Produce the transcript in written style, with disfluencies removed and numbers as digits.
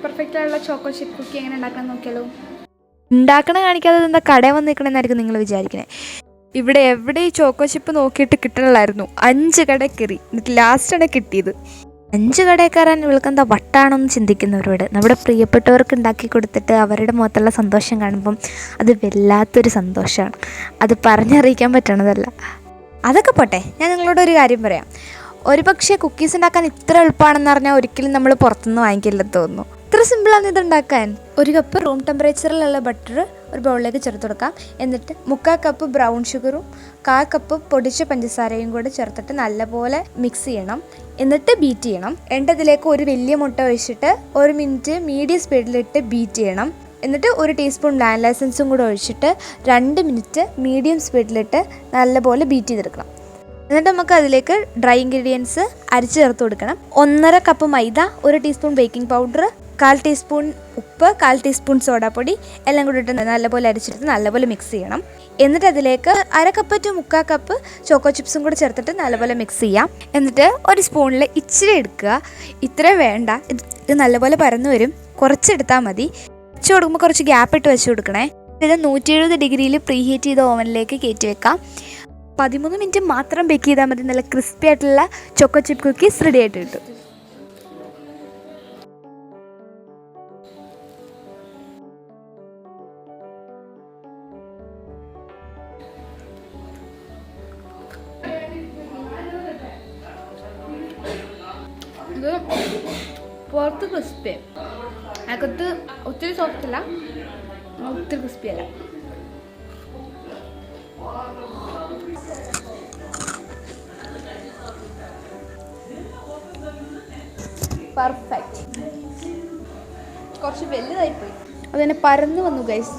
Perfect ആയിട്ടുള്ള choco chip Kuki എങ്ങനെ ഉണ്ടാക്കണം നോക്കിയാലോ. ഉണ്ടാക്കണ കാണിക്കാതെ എന്താ കടയിൽ വന്ന് നിൽക്കണമെന്നായിരിക്കും നിങ്ങൾ വിചാരിക്കണേ. ഇവിടെ എവിടെ ഈ ചോക്കോ ചിപ്പ് നോക്കിയിട്ട് കിട്ടണില്ലായിരുന്നു. 5 കട കയറി, എന്നിട്ട് ലാസ്റ്റാണ് കിട്ടിയത്. 5 കടയിൽ കയറാൻ ഇവൾക്കെന്താ വട്ടാണെന്ന് ചിന്തിക്കുന്നവരോട് നമ്മുടെ പ്രിയപ്പെട്ടവർക്ക് ഉണ്ടാക്കി കൊടുത്തിട്ട് അവരുടെ മുഖത്തുള്ള സന്തോഷം കാണുമ്പം അത് വല്ലാത്തൊരു സന്തോഷമാണ്. അത് പറഞ്ഞറിയിക്കാൻ പറ്റണതല്ല. അതൊക്കെ പോട്ടെ, ഞാൻ നിങ്ങളോടൊരു കാര്യം പറയാം. ഒരു പക്ഷേ കുക്കീസ് ഉണ്ടാക്കാൻ ഇത്ര എളുപ്പമാണെന്ന് പറഞ്ഞാൽ ഒരിക്കലും നമ്മൾ പുറത്തുനിന്ന് വാങ്ങിക്കില്ലെന്ന് തോന്നുന്നു. ഇത്ര സിമ്പിളാണ് ഇതുണ്ടാക്കാൻ. 1 കപ്പ് റൂം ടെമ്പറേച്ചറിലുള്ള ബട്ടർ ഒരു ബൗളിലേക്ക് ചേർത്ത് കൊടുക്കാം. എന്നിട്ട് 3/4 കപ്പ് ബ്രൗൺ ഷുഗറും 1/4 കപ്പ് പൊടിച്ച പഞ്ചസാരയും കൂടെ ചേർത്തിട്ട് നല്ലപോലെ മിക്സ് ചെയ്യണം. എന്നിട്ട് ബീറ്റ് ചെയ്യണം. ഇതിലേക്ക് ഒരു വലിയ മുട്ട ഒഴിച്ചിട്ട് 1 മിനിറ്റ് മീഡിയം സ്പീഡിലിട്ട് ബീറ്റ് ചെയ്യണം. എന്നിട്ട് 1 ടീസ്പൂൺ വാനില എസൻസും കൂടെ ഒഴിച്ചിട്ട് 2 മിനിറ്റ് മീഡിയം സ്പീഡിലിട്ട് നല്ലപോലെ ബീറ്റ് ചെയ്തെടുക്കണം. എന്നിട്ട് നമുക്ക് അതിലേക്ക് ഡ്രൈ ഇൻഗ്രീഡിയൻസ് അരിച്ച് ചേർത്ത് കൊടുക്കണം. 1.5 കപ്പ് മൈദ, 1 ടീസ്പൂൺ ബേക്കിംഗ് പൗഡർ, 1/4 ടീസ്പൂൺ ഉപ്പ്, 1/4 ടീസ്പൂൺ സോഡാപ്പൊടി എല്ലാം കൂടി ഇട്ട് നല്ലപോലെ അരിച്ചെടുത്ത് നല്ലപോലെ മിക്സ് ചെയ്യണം. എന്നിട്ട് അതിലേക്ക് 1/2 കപ്പ് ടു 3/4 കപ്പ് ചോക്കോ ചിപ്സും കൂടി ചേർത്തിട്ട് നല്ലപോലെ മിക്സ് ചെയ്യാം. എന്നിട്ട് 1 സ്പൂണിൽ ഇച്ചിരി എടുക്കുക. ഇത്ര വേണ്ട, ഇത് നല്ലപോലെ പരന്നു വരും. കുറച്ചെടുത്താൽ മതി. വെച്ച് കൊടുക്കുമ്പോൾ കുറച്ച് ഗ്യാപ്പ് ഇട്ട് വെച്ച് കൊടുക്കണേ. ഇത് 170 ഡിഗ്രിയിൽ പ്രീ ഹീറ്റ് ചെയ്ത ഓവനിലേക്ക് കയറ്റി വെക്കാം. 13 മിനിറ്റ് മാത്രം ബേക്ക് ചെയ്താൽ മതി. നല്ല ക്രിസ്പി ആയിട്ടുള്ള ചോക്കോ ചിപ്പ് കുക്കീസ് റെഡി ആയിട്ട് കിട്ടും. ഇത് പുറത്ത് ക്രിസ്പി, അകത്ത് ഒത്തിരി സോഫ്റ്റ് അല്ല, ഒത്തിരി ക്രിസ്പി അല്ല. പെർഫെക്റ്റ്. കുറച്ച് വലുതായിപ്പോയി, അതെന്നെ പരന്ന് വന്നു ഗൈസ്.